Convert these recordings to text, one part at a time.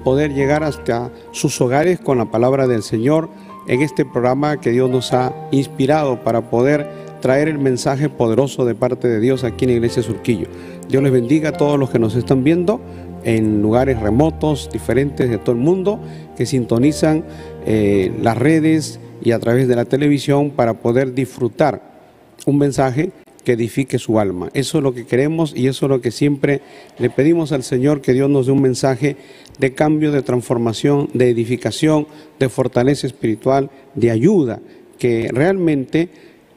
poder llegar hasta sus hogares con la palabra del Señor en este programa que Dios nos ha inspirado para poder traer el mensaje poderoso de parte de Dios aquí en la Iglesia Surquillo. Dios les bendiga a todos los que nos están viendo en lugares remotos, diferentes de todo el mundo, que sintonizan las redes y a través de la televisión para poder disfrutar un mensaje que edifique su alma. Eso es lo que queremos y eso es lo que siempre le pedimos al Señor, que Dios nos dé un mensaje de cambio, de transformación, de edificación, de fortaleza espiritual, de ayuda, que realmente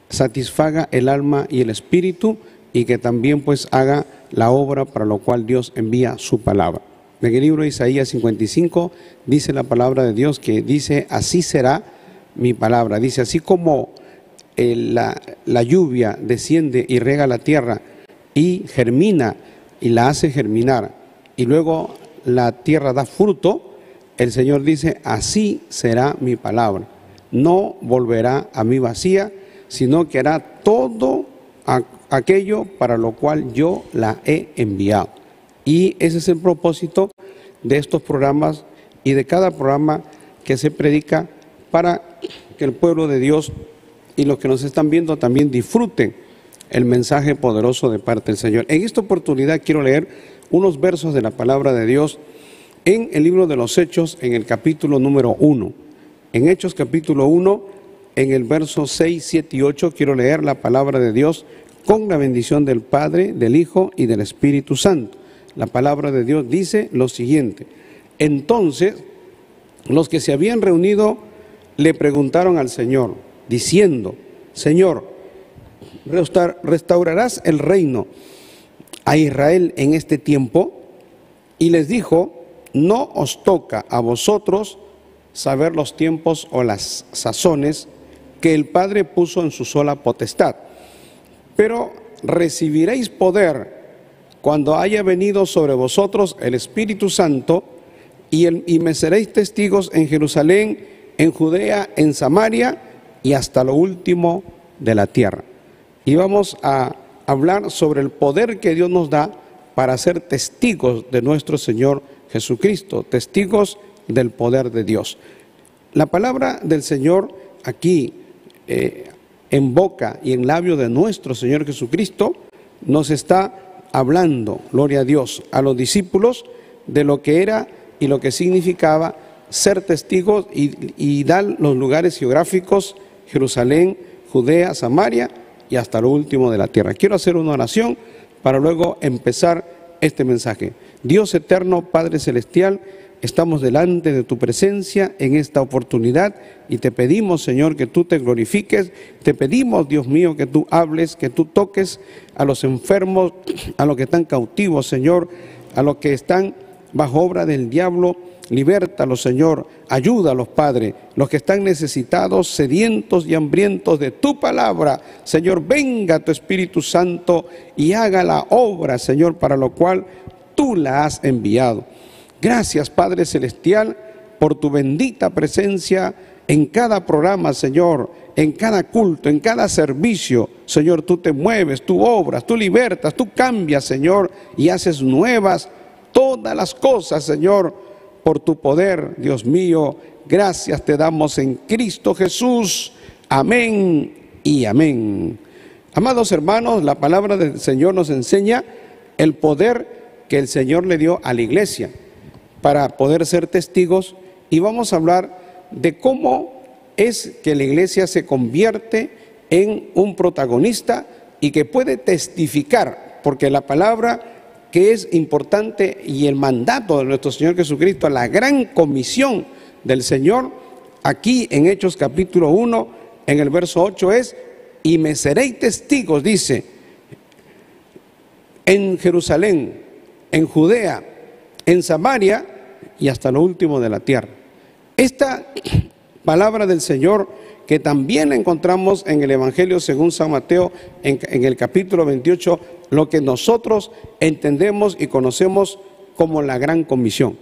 satisfaga el alma y el espíritu y que también pues haga la obra para lo cual Dios envía su palabra. En el libro de Isaías 55 dice la palabra de Dios que dice: así será mi palabra. Dice: así como la lluvia desciende y riega la tierra y germina y la hace germinar y luego la tierra da fruto, el Señor dice: así será mi palabra. No volverá a mí vacía, sino que hará todo aquello para lo cual yo la he enviado. Y ese es el propósito de estos programas y de cada programa que se predica, para que el pueblo de Dios y los que nos están viendo también disfruten el mensaje poderoso de parte del Señor. En esta oportunidad quiero leer unos versos de la palabra de Dios en el libro de los Hechos, en el capítulo número 1. En Hechos capítulo 1, en el verso 6, 7 y 8, quiero leer la palabra de Dios con la bendición del Padre, del Hijo y del Espíritu Santo. La palabra de Dios dice lo siguiente: entonces los que se habían reunido le preguntaron al Señor, diciendo: Señor, ¿restaurarás el reino a Israel en este tiempo? Y les dijo: no os toca a vosotros saber los tiempos o las sazones que el Padre puso en su sola potestad, pero recibiréis poder cuando haya venido sobre vosotros el Espíritu Santo, y me seréis testigos en Jerusalén, en Judea, en Samaria y hasta lo último de la tierra. Y vamos a hablar sobre el poder que Dios nos da para ser testigos de nuestro Señor Jesucristo, testigos del poder de Dios. La palabra del Señor aquí, en boca y en labio de nuestro Señor Jesucristo, nos está hablando, gloria a Dios, a los discípulos de lo que era y lo que significaba ser testigos y dar los lugares geográficos: Jerusalén, Judea, Samaria y hasta lo último de la tierra. Quiero hacer una oración para luego empezar este mensaje. Dios eterno, Padre celestial, estamos delante de tu presencia en esta oportunidad y te pedimos, Señor, que tú te glorifiques. Te pedimos, Dios mío, que tú hables, que tú toques a los enfermos, a los que están cautivos, Señor, a los que están bajo obra del diablo. Libértalos, Señor, ayúdalos, Padre, los que están necesitados, sedientos y hambrientos de tu palabra. Señor, venga tu Espíritu Santo y haga la obra, Señor, para lo cual tú la has enviado. Gracias, Padre celestial, por tu bendita presencia en cada programa, Señor, en cada culto, en cada servicio. Señor, tú te mueves, tú obras, tú libertas, tú cambias, Señor, y haces nuevas todas las cosas, Señor, por tu poder, Dios mío. Gracias te damos en Cristo Jesús. Amén y amén. Amados hermanos, la palabra del Señor nos enseña el poder que el Señor le dio a la iglesia para poder ser testigos, y vamos a hablar de cómo es que la iglesia se convierte en un protagonista y que puede testificar, porque la palabra que es importante y el mandato de nuestro Señor Jesucristo, la gran comisión del Señor, aquí en Hechos capítulo 1, en el verso 8 es: y me seréis testigos, dice, en Jerusalén, en Judea, en Samaria y hasta lo último de la tierra. Esta palabra del Señor, que también la encontramos en el Evangelio según San Mateo, en el capítulo 28, lo que nosotros entendemos y conocemos como la gran comisión.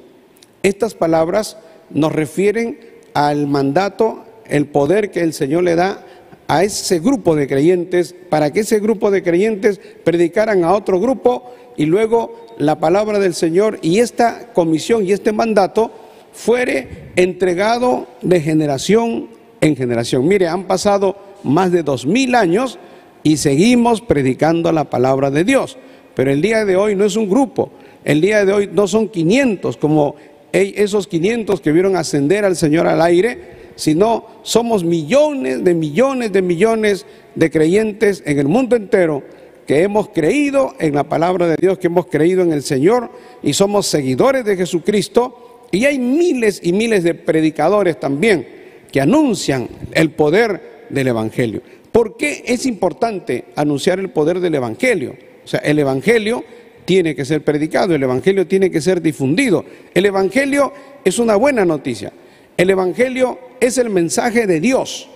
Estas palabras nos refieren al mandato, el poder que el Señor le da a ese grupo de creyentes, para que ese grupo de creyentes predicaran a otro grupo y luego la palabra del Señor y esta comisión y este mandato fuere entregado de generación en generación. Mire, han pasado más de 2000 años y seguimos predicando la palabra de Dios. Pero el día de hoy no es un grupo, el día de hoy no son 500 como esos 500 que vieron ascender al Señor al aire, sino somos millones de creyentes en el mundo entero que hemos creído en la palabra de Dios, que hemos creído en el Señor y somos seguidores de Jesucristo. Y hay miles y miles de predicadores también que anuncian el poder del Evangelio. ¿Por qué es importante anunciar el poder del Evangelio? O sea, el Evangelio tiene que ser predicado, el Evangelio tiene que ser difundido. El Evangelio es una buena noticia. El Evangelio es el mensaje de Dios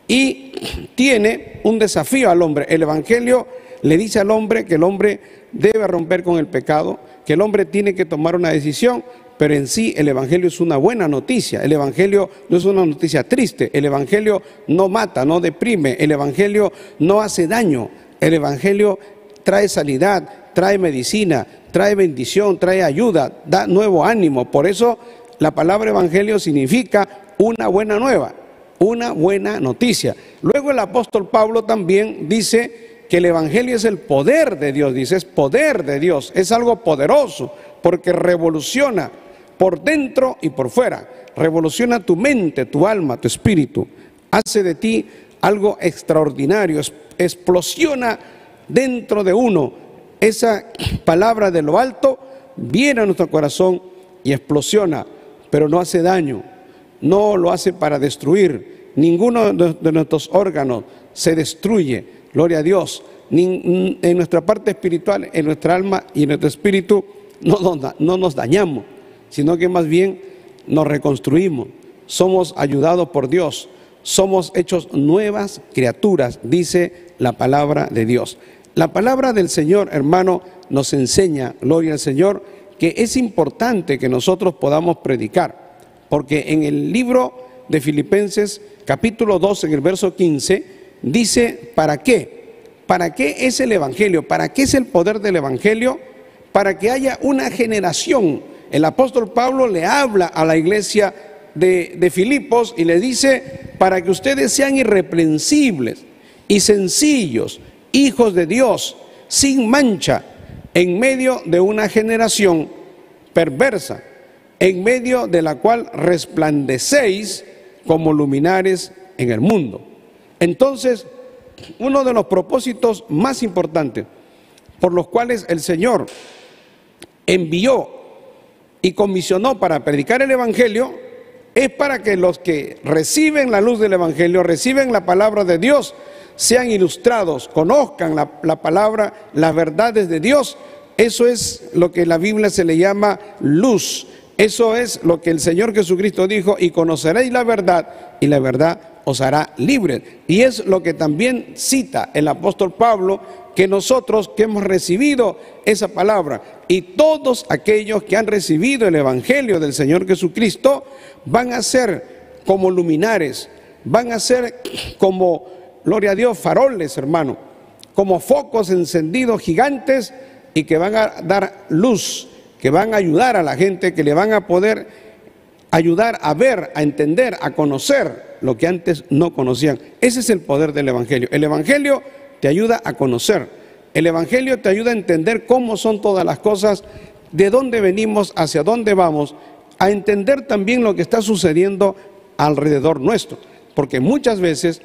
y tiene un desafío al hombre. El Evangelio le dice al hombre que el hombre debe romper con el pecado, que el hombre tiene que tomar una decisión, pero en sí el Evangelio es una buena noticia. El Evangelio no es una noticia triste, el Evangelio no mata, no deprime, el Evangelio no hace daño, el Evangelio trae sanidad, trae medicina, trae bendición, trae ayuda, da nuevo ánimo. Por eso la palabra evangelio significa una buena nueva, una buena noticia. Luego el apóstol Pablo también dice que el evangelio es el poder de Dios, dice, es poder de Dios, es algo poderoso porque revoluciona por dentro y por fuera, revoluciona tu mente, tu alma, tu espíritu, hace de ti algo extraordinario, explosiona dentro de uno. Esa palabra de lo alto viene a nuestro corazón y explosiona, pero no hace daño, no lo hace para destruir. Ninguno de nuestros órganos se destruye, gloria a Dios. En nuestra parte espiritual, en nuestra alma y en nuestro espíritu no nos dañamos, sino que más bien nos reconstruimos. Somos ayudados por Dios, somos hechos nuevas criaturas, dice la palabra de Dios. La palabra del Señor, hermano, nos enseña, gloria al Señor, que es importante que nosotros podamos predicar, porque en el libro de Filipenses, capítulo 2, en el verso 15, dice, ¿para qué? ¿Para qué es el Evangelio? ¿Para qué es el poder del Evangelio? Para que haya una generación. El apóstol Pablo le habla a la iglesia de Filipos y le dice, para que ustedes sean irreprensibles y sencillos, hijos de Dios, sin mancha, en medio de una generación perversa, en medio de la cual resplandecéis como luminares en el mundo. Entonces, uno de los propósitos más importantes por los cuales el Señor envió y comisionó para predicar el Evangelio es para que los que reciben la luz del Evangelio, reciben la palabra de Dios, sean ilustrados, conozcan la palabra, las verdades de Dios. Eso es lo que en la Biblia se le llama luz. Eso es lo que el Señor Jesucristo dijo, y conoceréis la verdad, y la verdad os hará libres. Y es lo que también cita el apóstol Pablo, que nosotros que hemos recibido esa palabra, y todos aquellos que han recibido el Evangelio del Señor Jesucristo, van a ser como luminares, van a ser como, gloria a Dios, faroles, hermano, como focos encendidos gigantes, y que van a dar luz, que van a ayudar a la gente, que le van a poder ayudar a ver, a entender, a conocer lo que antes no conocían. Ese es el poder del Evangelio. El Evangelio te ayuda a conocer, el Evangelio te ayuda a entender cómo son todas las cosas, de dónde venimos, hacia dónde vamos, a entender también lo que está sucediendo alrededor nuestro, porque muchas veces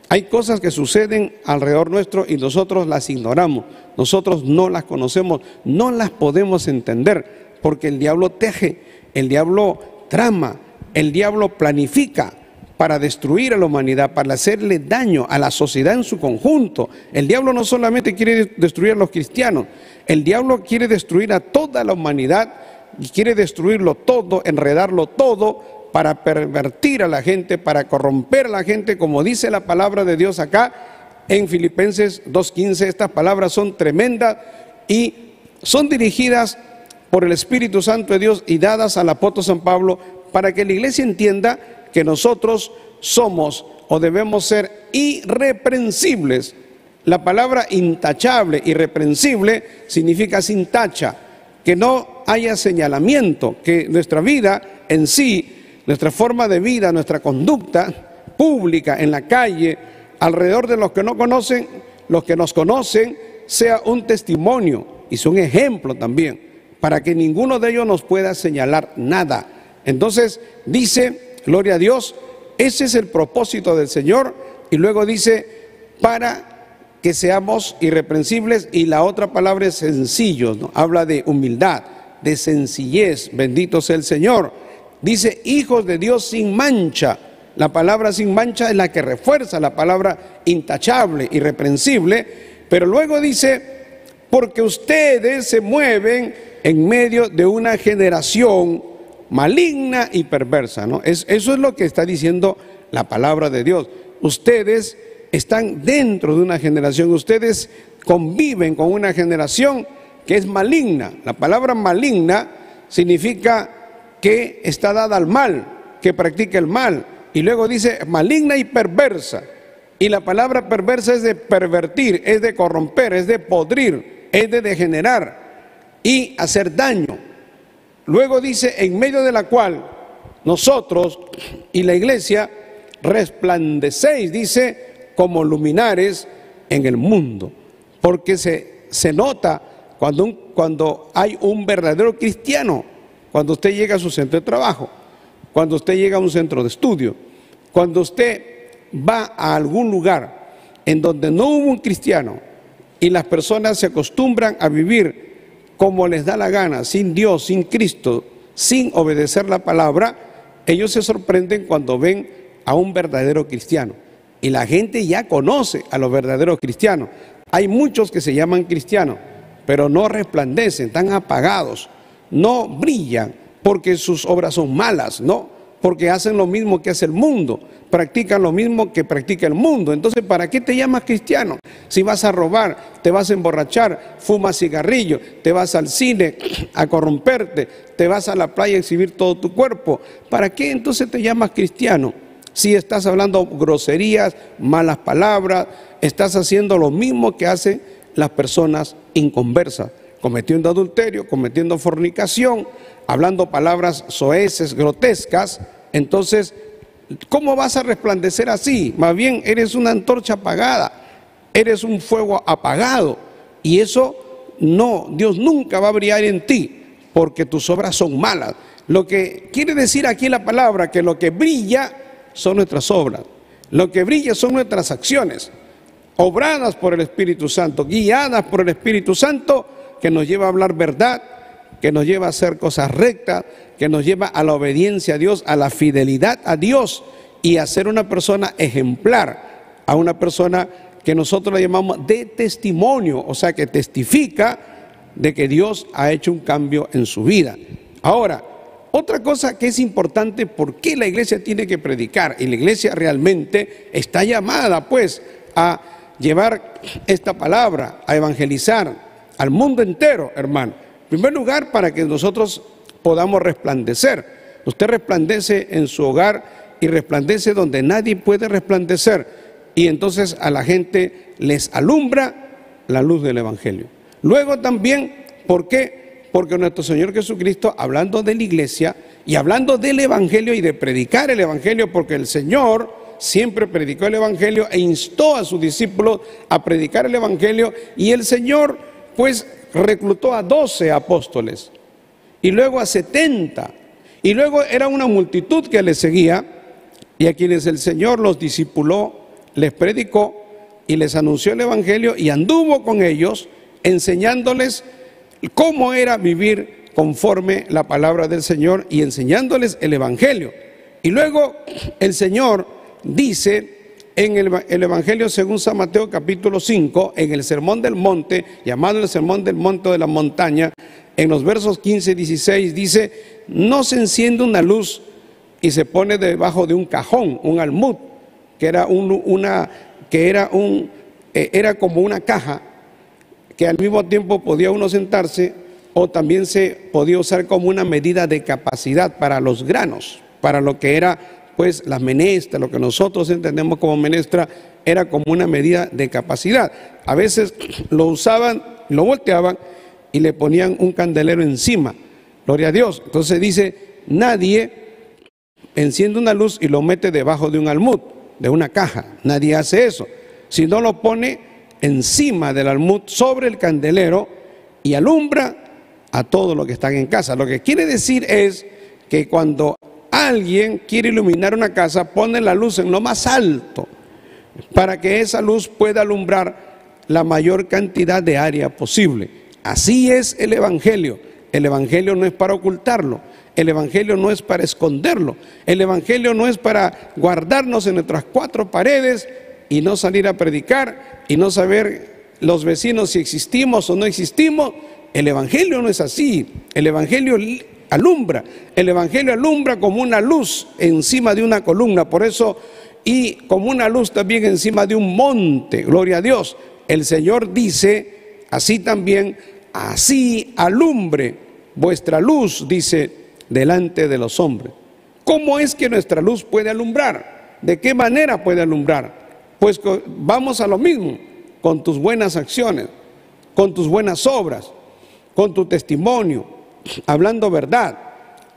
hay cosas que suceden alrededor nuestro y nosotros las ignoramos, nosotros no las conocemos, no las podemos entender, porque el diablo teje, el diablo trama, el diablo planifica para destruir a la humanidad, para hacerle daño a la sociedad en su conjunto. El diablo no solamente quiere destruir a los cristianos, el diablo quiere destruir a toda la humanidad y quiere destruirlo todo, enredarlo todo, para pervertir a la gente, para corromper a la gente, como dice la palabra de Dios acá en Filipenses 2:15. Estas palabras son tremendas y son dirigidas por el Espíritu Santo de Dios y dadas al apóstol San Pablo, para que la iglesia entienda que nosotros somos o debemos ser irreprensibles. La palabra intachable, irreprensible, significa sin tacha, que no haya señalamiento, que nuestra vida en sí, nuestra forma de vida, nuestra conducta pública en la calle, alrededor de los que no conocen, los que nos conocen, sea un testimonio y sea un ejemplo también, para que ninguno de ellos nos pueda señalar nada. Entonces dice, gloria a Dios, ese es el propósito del Señor, y luego dice, para que seamos irreprensibles, y la otra palabra es sencillos, ¿no? Habla de humildad, de sencillez, bendito sea el Señor. Dice, hijos de Dios sin mancha. La palabra sin mancha es la que refuerza la palabra intachable, irreprensible, pero luego dice, porque ustedes se mueven en medio de una generación maligna y perversa, ¿no? Eso es lo que está diciendo la palabra de Dios. Ustedes están dentro de una generación, ustedes conviven con una generación que es maligna. La palabra maligna significa que está dada al mal, que practica el mal, y luego dice maligna y perversa. Y la palabra perversa es de pervertir, es de corromper, es de podrir, es de degenerar y hacer daño. Luego dice, en medio de la cual nosotros y la iglesia resplandecéis, dice, como luminares en el mundo. Porque se nota cuando hay un verdadero cristiano, cuando usted llega a su centro de trabajo, cuando usted llega a un centro de estudio, cuando usted va a algún lugar en donde no hubo un cristiano y las personas se acostumbran a vivir como les da la gana, sin Dios, sin Cristo, sin obedecer la palabra, ellos se sorprenden cuando ven a un verdadero cristiano. Y la gente ya conoce a los verdaderos cristianos. Hay muchos que se llaman cristianos, pero no resplandecen, están apagados, no brillan porque sus obras son malas, no, porque hacen lo mismo que hace el mundo, practican lo mismo que practica el mundo. Entonces, ¿para qué te llamas cristiano? Si vas a robar, te vas a emborrachar, fumas cigarrillo, te vas al cine a corromperte, te vas a la playa a exhibir todo tu cuerpo, ¿para qué entonces te llamas cristiano? Si estás hablando groserías, malas palabras, estás haciendo lo mismo que hacen las personas inconversas, cometiendo adulterio, cometiendo fornicación, hablando palabras soeces, grotescas. Entonces, ¿cómo vas a resplandecer así? Más bien eres una antorcha apagada, eres un fuego apagado, y eso no, Dios nunca va a brillar en ti, porque tus obras son malas. Lo que quiere decir aquí la palabra, que lo que brilla son nuestras obras, lo que brilla son nuestras acciones, obradas por el Espíritu Santo, guiadas por el Espíritu Santo, que nos lleva a hablar verdad, que nos lleva a hacer cosas rectas, que nos lleva a la obediencia a Dios, a la fidelidad a Dios, y a ser una persona ejemplar, a una persona que nosotros la llamamos de testimonio, o sea, que testifica de que Dios ha hecho un cambio en su vida. Ahora, otra cosa que es importante, ¿por qué la iglesia tiene que predicar? Y la iglesia realmente está llamada pues a llevar esta palabra, a evangelizar al mundo entero, hermano. En primer lugar, para que nosotros podamos resplandecer. Usted resplandece en su hogar y resplandece donde nadie puede resplandecer, y entonces a la gente les alumbra la luz del evangelio. Luego también, ¿por qué? Porque nuestro Señor Jesucristo, hablando de la iglesia y hablando del evangelio y de predicar el evangelio, porque el Señor siempre predicó el evangelio e instó a sus discípulos a predicar el evangelio, y el Señor pues reclutó a 12 apóstoles y luego a 70, y luego era una multitud que le seguía, y a quienes el Señor los discipuló, les predicó y les anunció el evangelio, y anduvo con ellos enseñándoles cómo era vivir conforme la palabra del Señor y enseñándoles el evangelio. Y luego el Señor dice en el evangelio según San Mateo capítulo 5, en el sermón del monte, llamado el sermón del monte de la montaña, en los versos 15 y 16 dice: no se enciende una luz y se pone debajo de un cajón, un almud, que era era como una caja, que al mismo tiempo podía uno sentarse, o también se podía usar como una medida de capacidad para los granos, para lo que era pues las menestras, lo que nosotros entendemos como menestra, era como una medida de capacidad. A veces lo usaban, lo volteaban, y le ponían un candelero encima. Gloria a Dios. Entonces dice, nadie enciende una luz y lo mete debajo de un almud, de una caja. Nadie hace eso. Sino lo pone encima del almud, sobre el candelero, y alumbra a todos los que están en casa. Lo que quiere decir es que cuando alguien quiere iluminar una casa, pone la luz en lo más alto para que esa luz pueda alumbrar la mayor cantidad de área posible. Así es el Evangelio. El Evangelio no es para ocultarlo, el Evangelio no es para esconderlo, el Evangelio no es para guardarnos en nuestras cuatro paredes y no salir a predicar y no saber los vecinos si existimos o no existimos. El Evangelio no es así. El Evangelio alumbra. El Evangelio alumbra como una luz encima de una columna. Por eso, y como una luz también encima de un monte. Gloria a Dios. El Señor dice, así también, así alumbre vuestra luz, dice, delante de los hombres. ¿Cómo es que nuestra luz puede alumbrar? ¿De qué manera puede alumbrar? Pues vamos a lo mismo, con tus buenas acciones, con tus buenas obras, con tu testimonio, hablando verdad,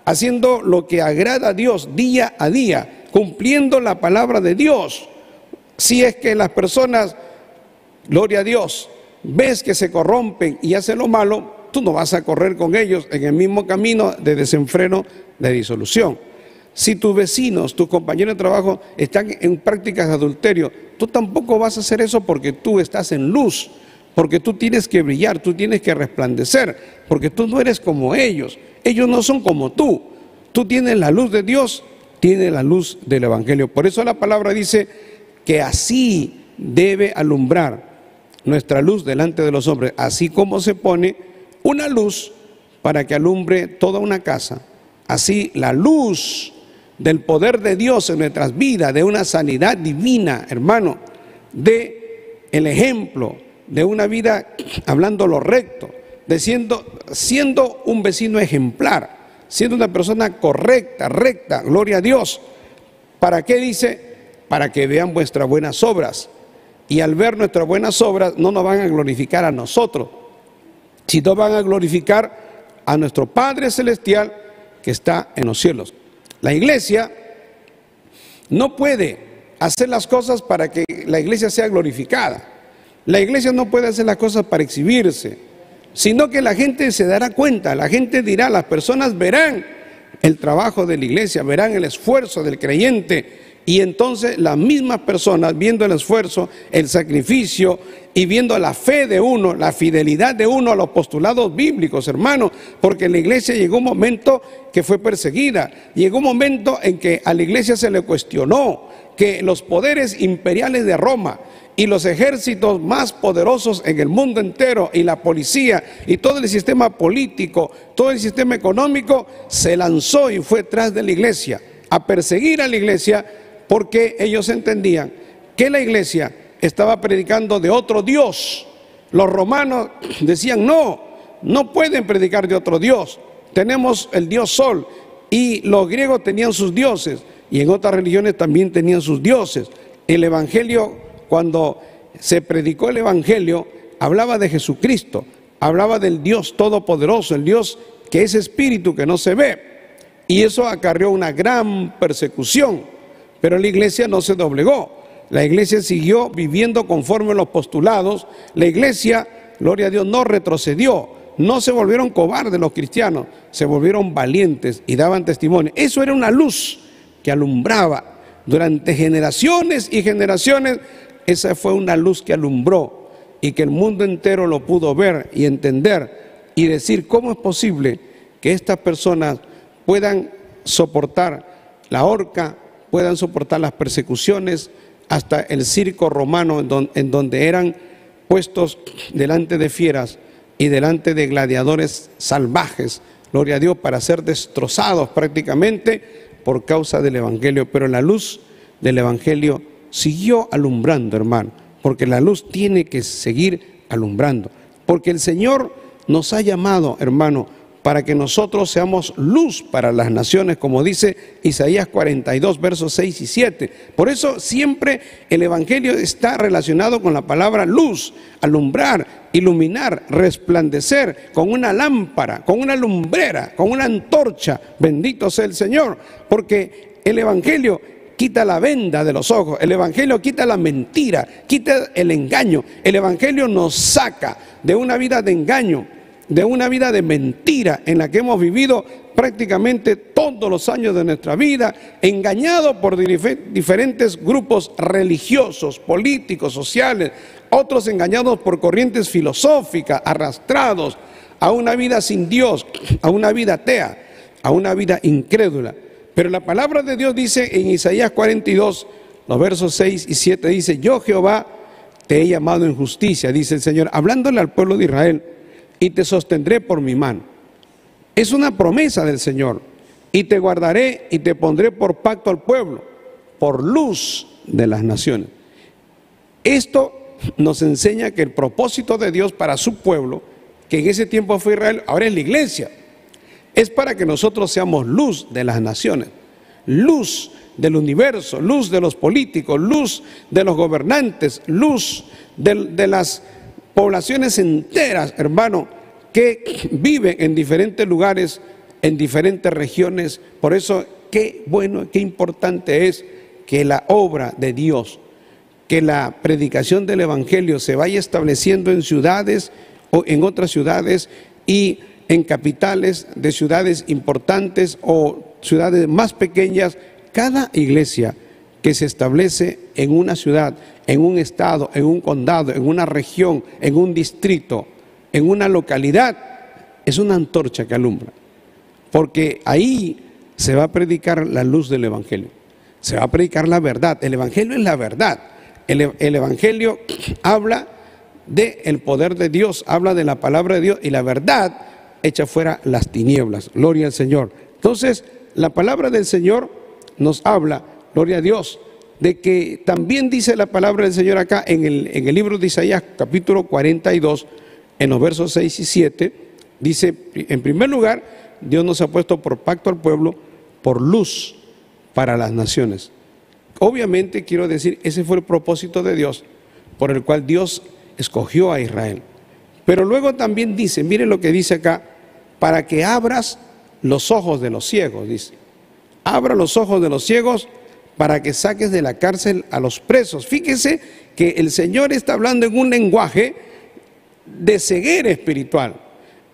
haciendo lo que agrada a Dios día a día, cumpliendo la palabra de Dios. Si es que las personas, gloria a Dios, ves que se corrompen y hacen lo malo, tú no vas a correr con ellos en el mismo camino de desenfreno, de disolución. Si tus vecinos, tus compañeros de trabajo están en prácticas de adulterio, tú tampoco vas a hacer eso porque tú estás en luz, porque tú tienes que brillar, tú tienes que resplandecer, porque tú no eres como ellos no son como tú. Tú tienes la luz de Dios, tienes la luz del Evangelio. Por eso la palabra dice que así debe alumbrar nuestra luz delante de los hombres, así como se pone una luz para que alumbre toda una casa. Así la luz del poder de Dios en nuestras vidas, de una sanidad divina, hermano, de el ejemplo de una vida hablando lo recto, de siendo un vecino ejemplar, siendo una persona correcta, recta, gloria a Dios. ¿Para qué dice? Para que vean vuestras buenas obras. Y al ver nuestras buenas obras no nos van a glorificar a nosotros, sino van a glorificar a nuestro Padre Celestial que está en los cielos. La iglesia no puede hacer las cosas para que la iglesia sea glorificada. La iglesia no puede hacer las cosas para exhibirse, sino que la gente se dará cuenta, la gente dirá, las personas verán el trabajo de la iglesia, verán el esfuerzo del creyente. Y entonces las mismas personas, viendo el esfuerzo, el sacrificio y viendo la fe de uno, la fidelidad de uno a los postulados bíblicos, hermanos, porque la iglesia llegó un momento que fue perseguida, llegó un momento en que a la iglesia se le cuestionó, que los poderes imperiales de Roma y los ejércitos más poderosos en el mundo entero y la policía y todo el sistema político, todo el sistema económico se lanzó y fue tras de la iglesia a perseguir a la iglesia, porque ellos entendían que la iglesia estaba predicando de otro Dios. Los romanos decían, no pueden predicar de otro Dios. Tenemos el Dios Sol, y los griegos tenían sus dioses, y en otras religiones también tenían sus dioses. El Evangelio, cuando se predicó el Evangelio, hablaba de Jesucristo, hablaba del Dios Todopoderoso, el Dios que es espíritu, que no se ve, y eso acarreó una gran persecución. Pero la iglesia no se doblegó, la iglesia siguió viviendo conforme a los postulados. La iglesia, gloria a Dios, no retrocedió, no se volvieron cobardes los cristianos, se volvieron valientes y daban testimonio. Eso era una luz que alumbraba durante generaciones y generaciones. Esa fue una luz que alumbró y que el mundo entero lo pudo ver y entender y decir, ¿cómo es posible que estas personas puedan soportar la horca, puedan soportar las persecuciones, hasta el circo romano en donde eran puestos delante de fieras y delante de gladiadores salvajes, gloria a Dios, para ser destrozados prácticamente por causa del Evangelio? Pero la luz del Evangelio siguió alumbrando, hermano, porque la luz tiene que seguir alumbrando, porque el Señor nos ha llamado, hermano, para que nosotros seamos luz para las naciones, como dice Isaías 42, versos 6 y 7. Por eso siempre el Evangelio está relacionado con la palabra luz, alumbrar, iluminar, resplandecer, con una lámpara, con una lumbrera, con una antorcha. Bendito sea el Señor, porque el Evangelio quita la venda de los ojos, el Evangelio quita la mentira, quita el engaño. El Evangelio nos saca de una vida de engaño, de una vida de mentira en la que hemos vivido prácticamente todos los años de nuestra vida, engañados por diferentes grupos religiosos, políticos, sociales, otros engañados por corrientes filosóficas, arrastrados a una vida sin Dios, a una vida atea, a una vida incrédula. Pero la palabra de Dios dice en Isaías 42, los versos 6 y 7, dice: yo Jehová te he llamado en justicia, dice el Señor, hablándole al pueblo de Israel, y te sostendré por mi mano. Es una promesa del Señor. Y te guardaré y te pondré por pacto al pueblo, por luz de las naciones. Esto nos enseña que el propósito de Dios para su pueblo, que en ese tiempo fue Israel, ahora es la iglesia, es para que nosotros seamos luz de las naciones, luz del universo, luz de los políticos, luz de los gobernantes, luz de las poblaciones enteras, hermano, que viven en diferentes lugares, en diferentes regiones. Por eso, qué bueno, qué importante es que la obra de Dios, que la predicación del Evangelio se vaya estableciendo en ciudades o en otras ciudades y en capitales de ciudades importantes o ciudades más pequeñas. Cada iglesia que se establece en una ciudad, en un estado, en un condado, en una región, en un distrito, en una localidad, es una antorcha que alumbra, porque ahí se va a predicar la luz del Evangelio, se va a predicar la verdad. El Evangelio es la verdad. El Evangelio habla del poder de Dios, habla de la palabra de Dios, y la verdad echa fuera las tinieblas. Gloria al Señor. Entonces, la palabra del Señor nos habla, gloria a Dios, de que también dice la palabra del Señor acá en el libro de Isaías, capítulo 42, en los versos 6 y 7, dice: en primer lugar, Dios nos ha puesto por pacto al pueblo, por luz para las naciones. Obviamente, quiero decir, ese fue el propósito de Dios, por el cual Dios escogió a Israel. Pero luego también dice, mire lo que dice acá: para que abras los ojos de los ciegos, dice. Abra los ojos de los ciegos para que saques de la cárcel a los presos. Fíjese que el Señor está hablando en un lenguaje de ceguera espiritual.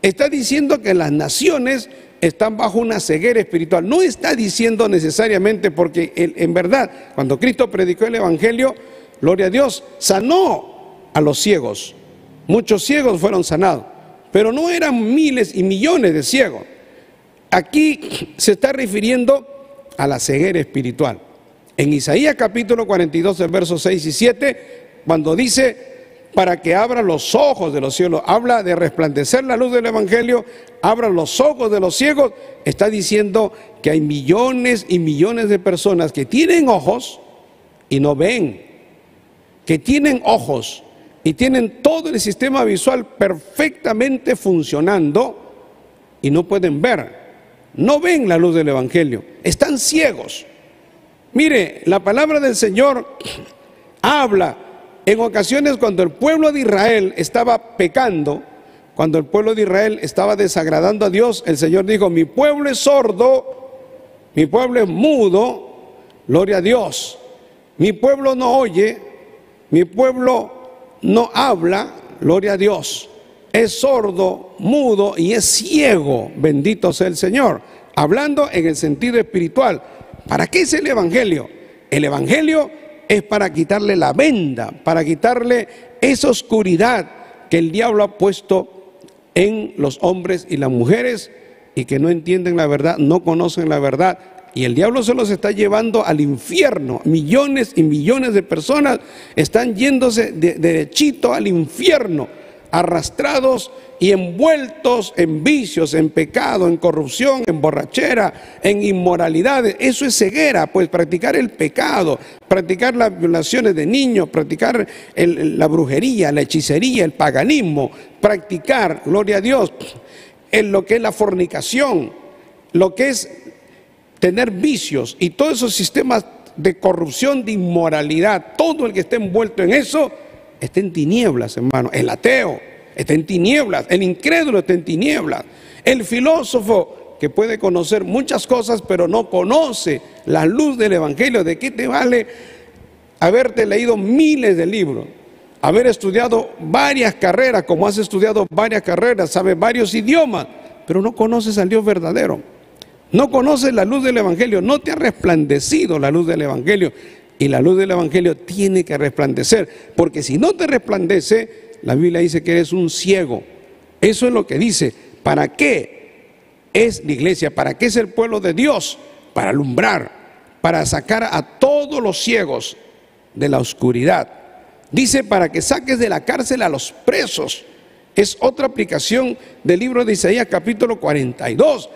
Está diciendo que las naciones están bajo una ceguera espiritual. No está diciendo necesariamente, porque en verdad, cuando Cristo predicó el Evangelio, gloria a Dios, sanó a los ciegos. Muchos ciegos fueron sanados, pero no eran miles y millones de ciegos. Aquí se está refiriendo a la ceguera espiritual. En Isaías capítulo 42, versos 6 y 7, cuando dice para que abra los ojos de los cielos, habla de resplandecer la luz del Evangelio, abra los ojos de los ciegos, está diciendo que hay millones y millones de personas que tienen ojos y no ven, que tienen ojos y tienen todo el sistema visual perfectamente funcionando y no pueden ver, no ven la luz del Evangelio, están ciegos. Mire, la palabra del Señor habla en ocasiones cuando el pueblo de Israel estaba pecando, cuando el pueblo de Israel estaba desagradando a Dios, el Señor dijo: mi pueblo es sordo, mi pueblo es mudo, gloria a Dios, mi pueblo no oye, mi pueblo no habla, gloria a Dios, es sordo, mudo y es ciego, bendito sea el Señor. Hablando en el sentido espiritual. ¿Para qué es el Evangelio? El Evangelio es para quitarle la venda, para quitarle esa oscuridad que el diablo ha puesto en los hombres y las mujeres, y que no entienden la verdad, no conocen la verdad, y el diablo se los está llevando al infierno. Millones y millones de personas están yéndose derechito al infierno, arrastrados y envueltos en vicios, en pecado, en corrupción, en borrachera, en inmoralidades. Eso es ceguera, pues practicar el pecado, practicar las violaciones de niños, practicar la brujería, la hechicería, el paganismo, practicar, gloria a Dios, en lo que es la fornicación, lo que es tener vicios y todos esos sistemas de corrupción, de inmoralidad, todo el que esté envuelto en eso está en tinieblas, hermano. El ateo está en tinieblas, el incrédulo está en tinieblas, el filósofo que puede conocer muchas cosas pero no conoce la luz del evangelio. ¿De qué te vale haberte leído miles de libros, haber estudiado varias carreras, como has estudiado varias carreras, sabes varios idiomas, pero no conoces al Dios verdadero? No conoces la luz del evangelio, no te ha resplandecido la luz del evangelio. Y la luz del evangelio tiene que resplandecer, porque si no te resplandece, la Biblia dice que eres un ciego. Eso es lo que dice. ¿Para qué es la iglesia? ¿Para qué es el pueblo de Dios? Para alumbrar, para sacar a todos los ciegos de la oscuridad. Dice, para que saques de la cárcel a los presos. Es otra aplicación del libro de Isaías capítulo 42.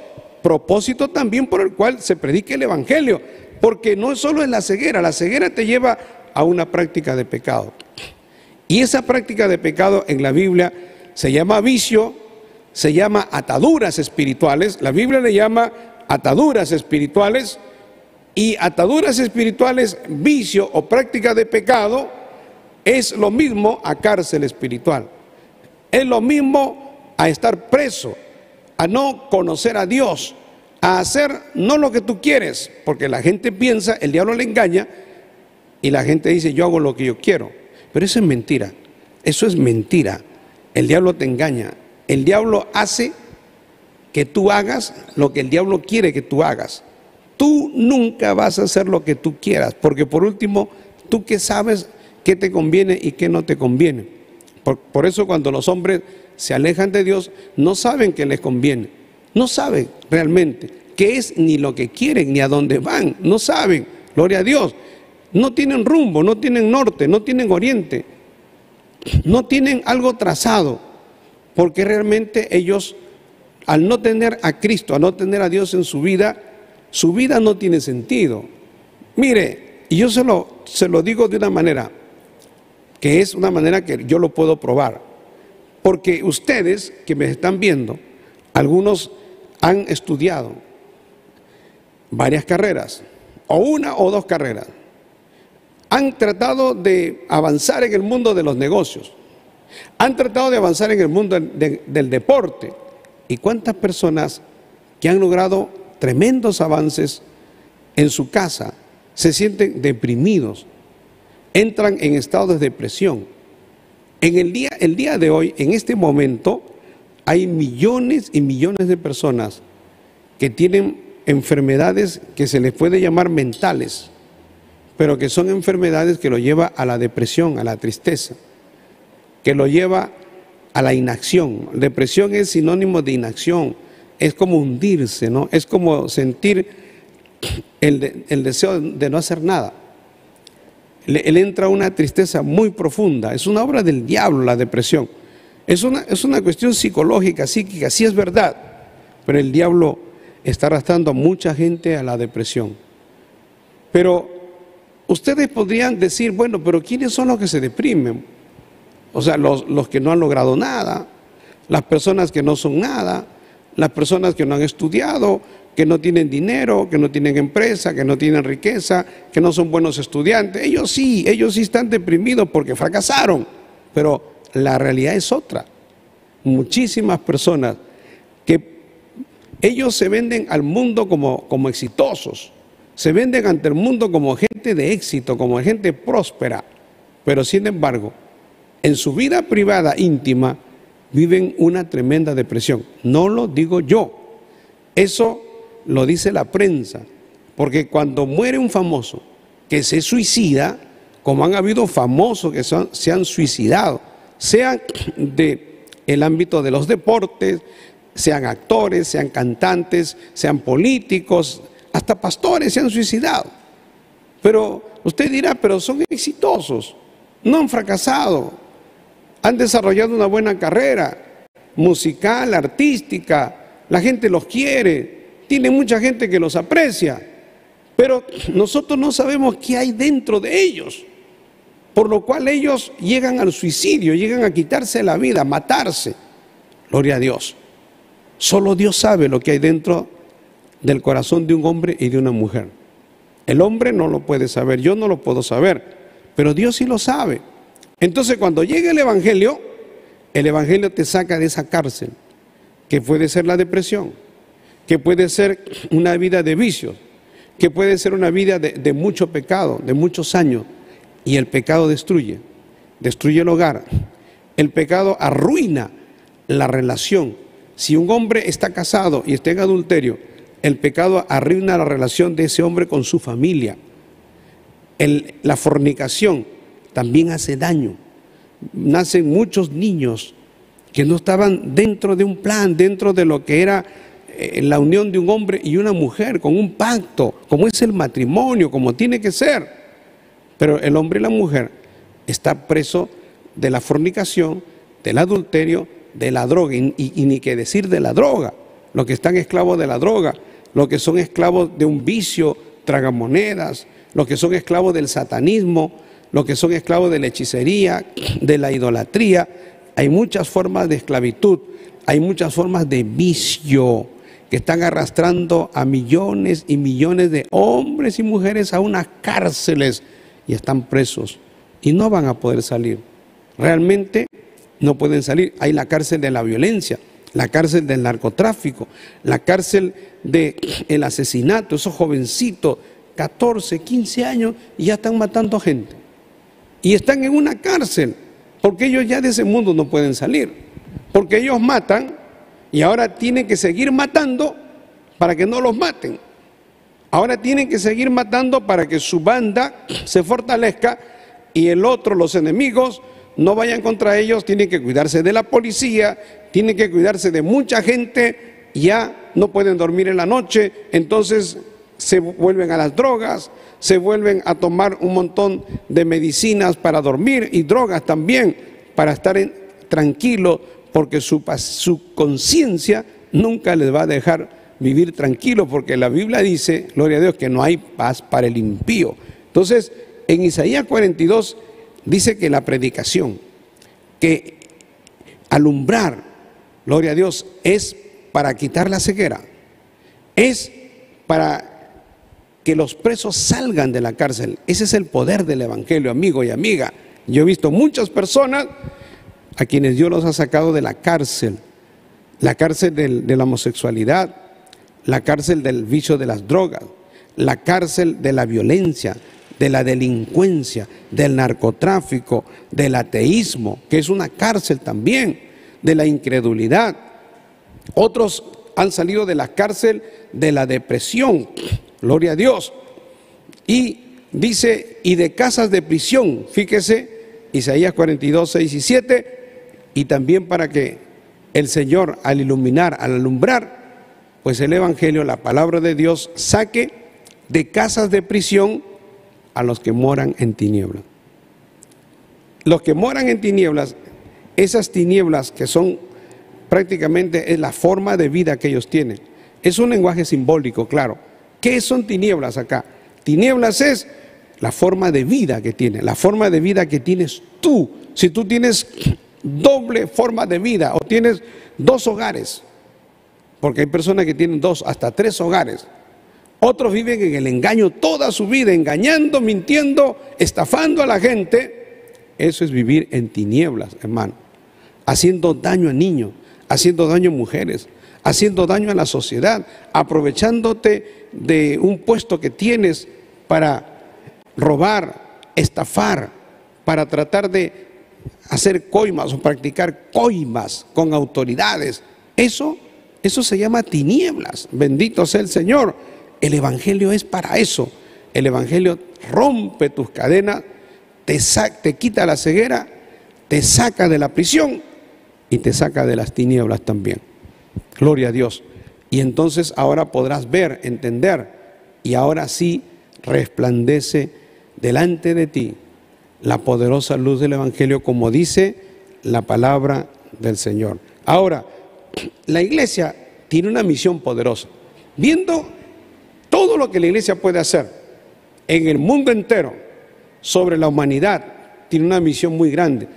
Propósito también por el cual se predica el evangelio, porque no solo es la ceguera te lleva a una práctica de pecado. Y esa práctica de pecado en la Biblia se llama vicio, se llama ataduras espirituales. La Biblia le llama ataduras espirituales, y ataduras espirituales, vicio o práctica de pecado, es lo mismo a cárcel espiritual. Es lo mismo a estar preso, a no conocer a Dios, a hacer no lo que tú quieres, porque la gente piensa, el diablo le engaña y la gente dice yo hago lo que yo quiero, pero eso es mentira, eso es mentira. El diablo te engaña, el diablo hace que tú hagas lo que el diablo quiere que tú hagas. Tú nunca vas a hacer lo que tú quieras, porque por último, tú que sabes qué te conviene y qué no te conviene. Por eso cuando los hombres se alejan de Dios, no saben qué les conviene, no saben realmente qué es ni lo que quieren, ni a dónde van, no saben, gloria a Dios. No tienen rumbo, no tienen norte, no tienen oriente, no tienen algo trazado, porque realmente ellos, al no tener a Cristo, al no tener a Dios en su vida no tiene sentido. Mire, y yo se lo digo de una manera, que es una manera que yo lo puedo probar, porque ustedes que me están viendo, algunos han estudiado varias carreras, o una o dos carreras, han tratado de avanzar en el mundo de los negocios, han tratado de avanzar en el mundo del deporte. ¿Y cuántas personas que han logrado tremendos avances en su casa se sienten deprimidos, entran en estados de depresión? El día de hoy, en este momento, hay millones y millones de personas que tienen enfermedades que se les puede llamar mentales, pero que son enfermedades que lo lleva a la depresión, a la tristeza, que lo lleva a la inacción. Depresión es sinónimo de inacción, es como hundirse, ¿no? Es como sentir el deseo de no hacer nada. Él entra a una tristeza muy profunda. Es una obra del diablo la depresión. Es una cuestión psicológica, psíquica, sí es verdad, pero el diablo está arrastrando a mucha gente a la depresión. Pero ustedes podrían decir, bueno, pero ¿quiénes son los que se deprimen? O sea, los que no han logrado nada, las personas que no son nada, las personas que no han estudiado, que no tienen dinero, que no tienen empresa, que no tienen riqueza, que no son buenos estudiantes. Ellos sí están deprimidos porque fracasaron, pero la realidad es otra. Muchísimas personas que ellos se venden al mundo como exitosos, se venden ante el mundo como gente de éxito, como gente próspera, pero sin embargo, en su vida privada, íntima, viven una tremenda depresión. No lo digo yo, eso lo dice la prensa, porque cuando muere un famoso que se suicida, como han habido famosos que se han suicidado, sean del ámbito de los deportes, sean actores, sean cantantes, sean políticos, hasta pastores se han suicidado. Pero usted dirá, pero son exitosos, no han fracasado, han desarrollado una buena carrera musical, artística, la gente los quiere, tiene mucha gente que los aprecia, pero nosotros no sabemos qué hay dentro de ellos, por lo cual ellos llegan al suicidio, llegan a quitarse la vida, a matarse. Gloria a Dios. Solo Dios sabe lo que hay dentro del corazón de un hombre y de una mujer. El hombre no lo puede saber, yo no lo puedo saber, pero Dios sí lo sabe. Entonces, cuando llega el Evangelio te saca de esa cárcel, que puede ser la depresión, que puede ser una vida de vicios, que puede ser una vida de mucho pecado, de muchos años. Y el pecado destruye el hogar. El pecado arruina la relación. Si un hombre está casado y está en adulterio, el pecado arruina la relación de ese hombre con su familia. La fornicación también hace daño. Nacen muchos niños que no estaban dentro de un plan, dentro de lo que era la unión de un hombre y una mujer, con un pacto, como es el matrimonio, como tiene que ser. Pero el hombre y la mujer están presos de la fornicación, del adulterio, de la droga, y ni qué decir de la droga. Los que están esclavos de la droga, los que son esclavos de un vicio, tragamonedas, los que son esclavos del satanismo, los que son esclavos de la hechicería, de la idolatría. Hay muchas formas de esclavitud, hay muchas formas de vicio que están arrastrando a millones y millones de hombres y mujeres a unas cárceles y están presos y no van a poder salir. Realmente no pueden salir. Hay la cárcel de la violencia, la cárcel del narcotráfico, la cárcel del asesinato. Esos jovencitos, 14, 15 años, y ya están matando gente. Y están en una cárcel, porque ellos ya de ese mundo no pueden salir. Porque ellos matan y ahora tienen que seguir matando para que no los maten. Ahora tienen que seguir matando para que su banda se fortalezca y el otro, los enemigos, no vayan contra ellos. Tienen que cuidarse de la policía, tienen que cuidarse de mucha gente, ya no pueden dormir en la noche, entonces se vuelven a las drogas, se vuelven a tomar un montón de medicinas para dormir y drogas también, para estar tranquilos, porque su conciencia nunca les va a dejar vivir tranquilo, porque la Biblia dice, gloria a Dios, que no hay paz para el impío. Entonces, en Isaías 42 dice que la predicación, que alumbrar, gloria a Dios, es para quitar la ceguera, es para que los presos salgan de la cárcel. Ese es el poder del Evangelio, amigo y amiga. Yo he visto muchas personas a quienes Dios los ha sacado de la cárcel de la homosexualidad, la cárcel del vicio de las drogas, la cárcel de la violencia, de la delincuencia, del narcotráfico, del ateísmo, que es una cárcel también, de la incredulidad. Otros han salido de la cárcel de la depresión, gloria a Dios. Y dice, y de casas de prisión, fíjese, Isaías 42, 6 y 7, y también para que el Señor al iluminar, al alumbrar, pues el Evangelio, la palabra de Dios, saque de casas de prisión a los que moran en tinieblas. Los que moran en tinieblas, esas tinieblas que son prácticamente es la forma de vida que ellos tienen. Es un lenguaje simbólico, claro. ¿Qué son tinieblas acá? Tinieblas es la forma de vida que tiene, la forma de vida que tienes tú. Si tú tienes doble forma de vida o tienes dos hogares, porque hay personas que tienen 2 hasta 3 hogares. Otros viven en el engaño toda su vida, engañando, mintiendo, estafando a la gente. Eso es vivir en tinieblas, hermano. Haciendo daño a niños, haciendo daño a mujeres, haciendo daño a la sociedad, aprovechándote de un puesto que tienes para robar, estafar, para tratar de hacer coimas o practicar coimas con autoridades. Eso se llama tinieblas. Bendito sea el Señor. El Evangelio es para eso. El Evangelio rompe tus cadenas, te quita la ceguera, te saca de la prisión y te saca de las tinieblas también. Gloria a Dios. Y entonces ahora podrás ver, entender, y ahora sí resplandece delante de ti la poderosa luz del Evangelio, como dice la palabra del Señor. Ahora, la iglesia tiene una misión poderosa. Viendo todo lo que la iglesia puede hacer en el mundo entero sobre la humanidad, tiene una misión muy grande,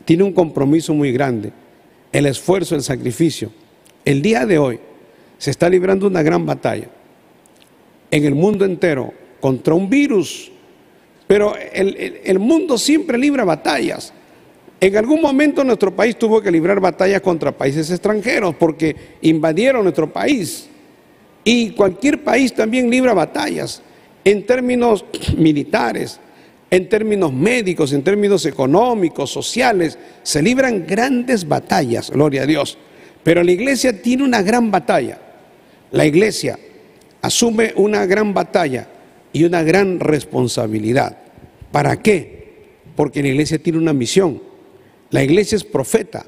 tiene un compromiso muy grande, el esfuerzo, el sacrificio. el día de hoy se está librando una gran batalla en el mundo entero contra un virus, pero el mundo siempre libra batallas. En algún momento nuestro país tuvo que librar batallas contra países extranjeros porque invadieron nuestro país, y cualquier país también libra batallas en términos militares, en términos médicos, en términos económicos, sociales. Se libran grandes batallas, gloria a Dios. Pero la iglesia tiene una gran batalla. La iglesia asume una gran batalla y una gran responsabilidad. ¿Para qué? Porque la iglesia tiene una misión. La iglesia es profeta,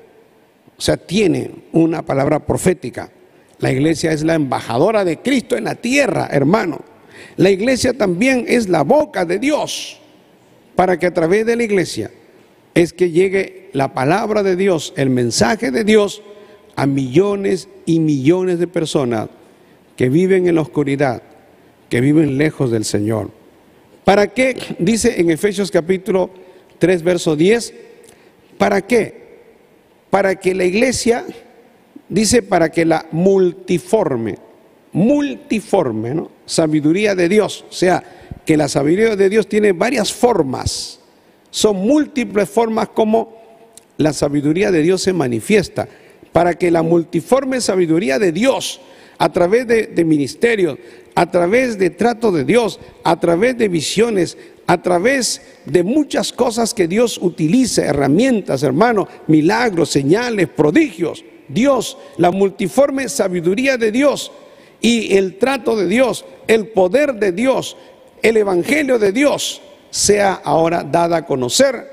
o sea, tiene una palabra profética. La iglesia es la embajadora de Cristo en la tierra, hermano. La iglesia también es la boca de Dios, para que a través de la iglesia es que llegue la palabra de Dios, el mensaje de Dios a millones y millones de personas que viven en la oscuridad, que viven lejos del Señor. ¿Para qué? Dice en Efesios capítulo 3, verso 10, ¿para qué? Para que la iglesia, dice, para que la multiforme, ¿no?, sabiduría de Dios, o sea, que la sabiduría de Dios tiene varias formas, son múltiples formas como la sabiduría de Dios se manifiesta, para que la multiforme sabiduría de Dios, a través de ministerios, a través de trato de Dios, a través de visiones, a través de muchas cosas que Dios utiliza, herramientas, hermano, milagros, señales, prodigios, Dios, la multiforme sabiduría de Dios y el trato de Dios, el poder de Dios, el evangelio de Dios, sea ahora dada a conocer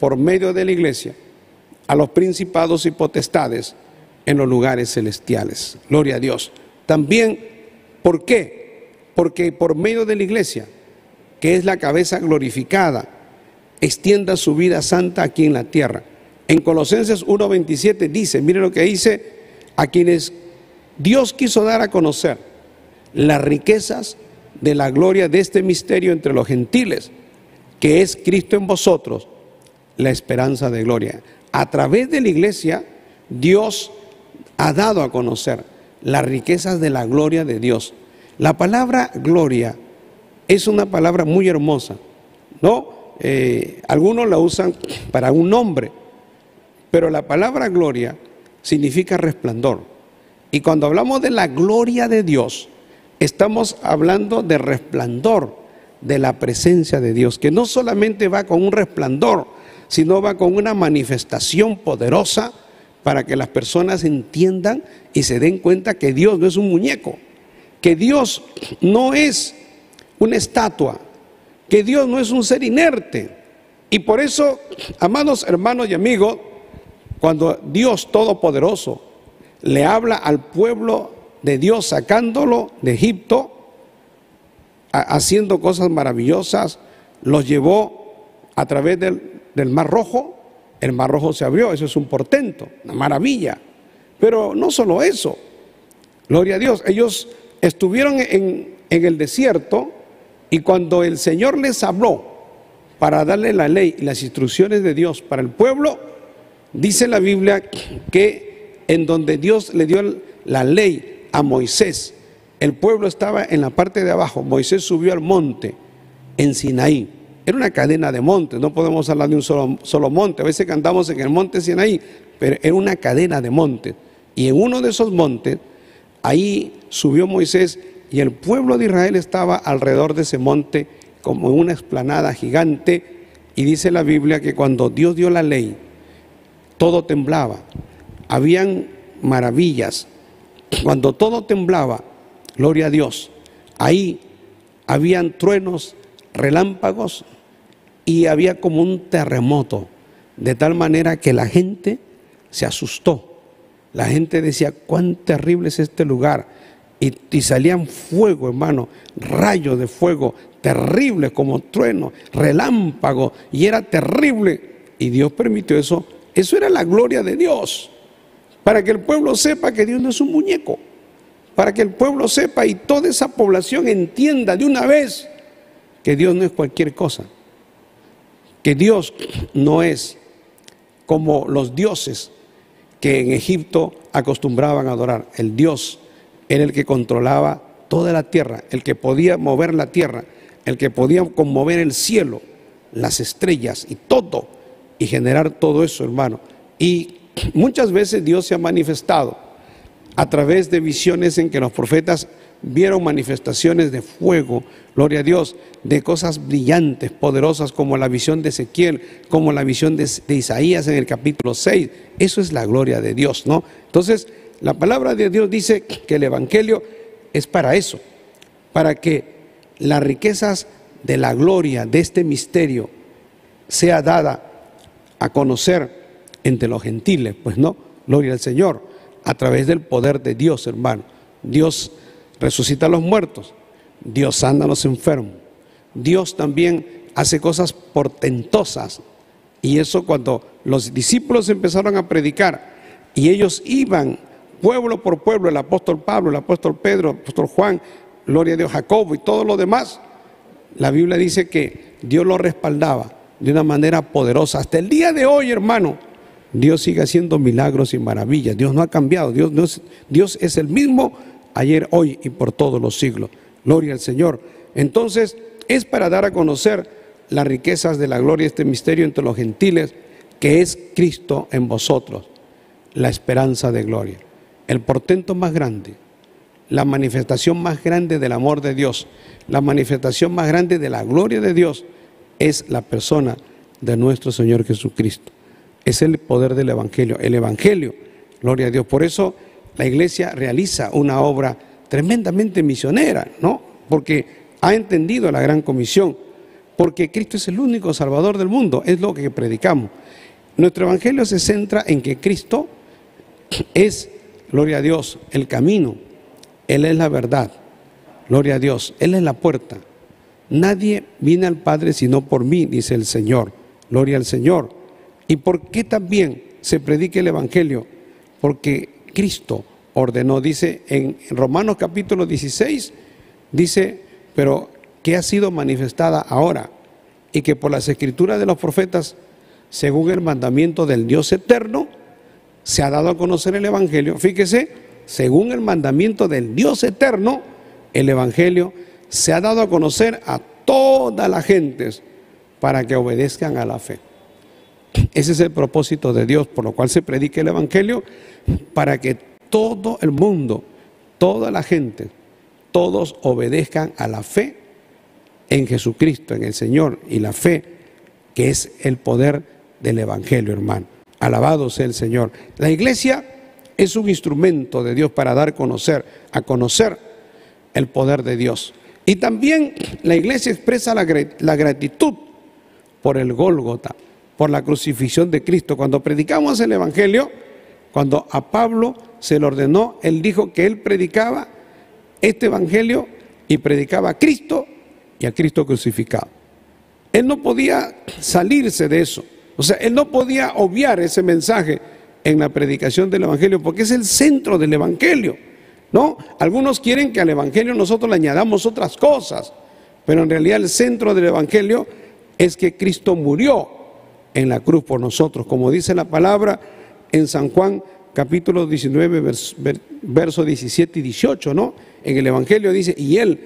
por medio de la iglesia a los principados y potestades en los lugares celestiales. Gloria a Dios. También, ¿por qué? Porque por medio de la iglesia, que es la cabeza glorificada, extienda su vida santa aquí en la tierra. En Colosenses 1:27 dice, mire lo que dice, a quienes Dios quiso dar a conocer las riquezas de la gloria de este misterio entre los gentiles, que es Cristo en vosotros, la esperanza de gloria. A través de la iglesia, Dios ha dado a conocer las riquezas de la gloria de Dios. La palabra gloria es una palabra muy hermosa, ¿no? Algunos la usan para un nombre, pero la palabra gloria significa resplandor. Y cuando hablamos de la gloria de Dios, estamos hablando de resplandor, de la presencia de Dios, que no solamente va con un resplandor, sino va con una manifestación poderosa para que las personas entiendan y se den cuenta que Dios no es un muñeco, que Dios no es una estatua, que Dios no es un ser inerte. Y por eso, amados hermanos y amigos, cuando Dios Todopoderoso le habla al pueblo de Dios sacándolo de Egipto, haciendo cosas maravillosas, los llevó a través del Mar Rojo. El Mar Rojo se abrió, eso es un portento, una maravilla. Pero no solo eso, gloria a Dios, ellos estuvieron en el desierto, y cuando el Señor les habló para darle la ley y las instrucciones de Dios para el pueblo, dice la Biblia que en donde Dios le dio la ley a Moisés, el pueblo estaba en la parte de abajo. Moisés subió al monte en Sinaí. Era una cadena de montes, no podemos hablar de un solo monte. A veces cantamos en el monte Sinaí, pero era una cadena de montes. Y en uno de esos montes, ahí subió Moisés, y el pueblo de Israel estaba alrededor de ese monte como en una explanada gigante. Y dice la Biblia que cuando Dios dio la ley, todo temblaba, habían maravillas. Cuando todo temblaba, gloria a Dios, ahí habían truenos, relámpagos, y había como un terremoto, de tal manera que la gente se asustó. La gente decía, cuán terrible es este lugar. Y salían fuego, hermano, rayos de fuego, terribles como truenos, relámpagos, y era terrible. Y Dios permitió eso. Eso era la gloria de Dios, para que el pueblo sepa que Dios no es un muñeco, para que el pueblo sepa y toda esa población entienda de una vez que Dios no es cualquier cosa, que Dios no es como los dioses que en Egipto acostumbraban a adorar. El Dios era el que controlaba toda la tierra, el que podía mover la tierra, el que podía conmover el cielo, las estrellas y todo, y generar todo eso, hermano. Y muchas veces Dios se ha manifestado a través de visiones en que los profetas vieron manifestaciones de fuego, gloria a Dios, de cosas brillantes, poderosas, como la visión de Ezequiel, como la visión de Isaías en el capítulo 6. Eso es la gloria de Dios, ¿no? Entonces, la palabra de Dios dice que el evangelio es para eso, para que las riquezas de la gloria de este misterio sea dada a conocer entre los gentiles, pues no, gloria al Señor, a través del poder de Dios, hermano. Dios resucita a los muertos, Dios sana a los enfermos, Dios también hace cosas portentosas. Y eso, cuando los discípulos empezaron a predicar y ellos iban pueblo por pueblo, el apóstol Pablo, el apóstol Pedro, el apóstol Juan, gloria a Dios, Jacobo y todos los demás, la Biblia dice que Dios lo respaldaba de una manera poderosa. Hasta el día de hoy, hermano, Dios sigue haciendo milagros y maravillas. Dios no ha cambiado, Dios es el mismo ayer, hoy y por todos los siglos. Gloria al Señor. Entonces, es para dar a conocer las riquezas de la gloria, este misterio entre los gentiles, que es Cristo en vosotros, la esperanza de gloria. El portento más grande, la manifestación más grande del amor de Dios, la manifestación más grande de la gloria de Dios, es la persona de nuestro Señor Jesucristo. Es el poder del evangelio. El evangelio, gloria a Dios. Por eso la iglesia realiza una obra tremendamente misionera, ¿no? Porque ha entendido la gran comisión, porque Cristo es el único Salvador del mundo, es lo que predicamos. Nuestro evangelio se centra en que Cristo es, gloria a Dios, el camino, Él es la verdad, gloria a Dios, Él es la puerta. Nadie viene al Padre sino por mí, dice el Señor, gloria al Señor. ¿Y por qué también se predica el evangelio? Porque Cristo ordenó, dice en Romanos capítulo 16, dice, pero que ha sido manifestada ahora, y que por las escrituras de los profetas, según el mandamiento del Dios eterno, se ha dado a conocer el evangelio. Fíjese, según el mandamiento del Dios eterno, el evangelio se ha dado a conocer a todas las gentes para que obedezcan a la fe. Ese es el propósito de Dios, por lo cual se predica el evangelio, para que todo el mundo, toda la gente, todos obedezcan a la fe en Jesucristo, en el Señor, y la fe que es el poder del evangelio, hermano. Alabado sea el Señor. La iglesia es un instrumento de Dios para dar a conocer el poder de Dios. Y también la iglesia expresa la gratitud por el Gólgota, por la crucifixión de Cristo. Cuando predicamos el evangelio, cuando a Pablo se le ordenó, él dijo que él predicaba este evangelio y predicaba a Cristo y a Cristo crucificado. Él no podía salirse de eso. O sea, él no podía obviar ese mensaje en la predicación del evangelio, porque es el centro del evangelio, ¿no? Algunos quieren que al evangelio nosotros le añadamos otras cosas, pero en realidad el centro del evangelio es que Cristo murió en la cruz por nosotros, como dice la palabra en San Juan capítulo 19, versos 17 y 18, ¿no? En el evangelio dice, y él,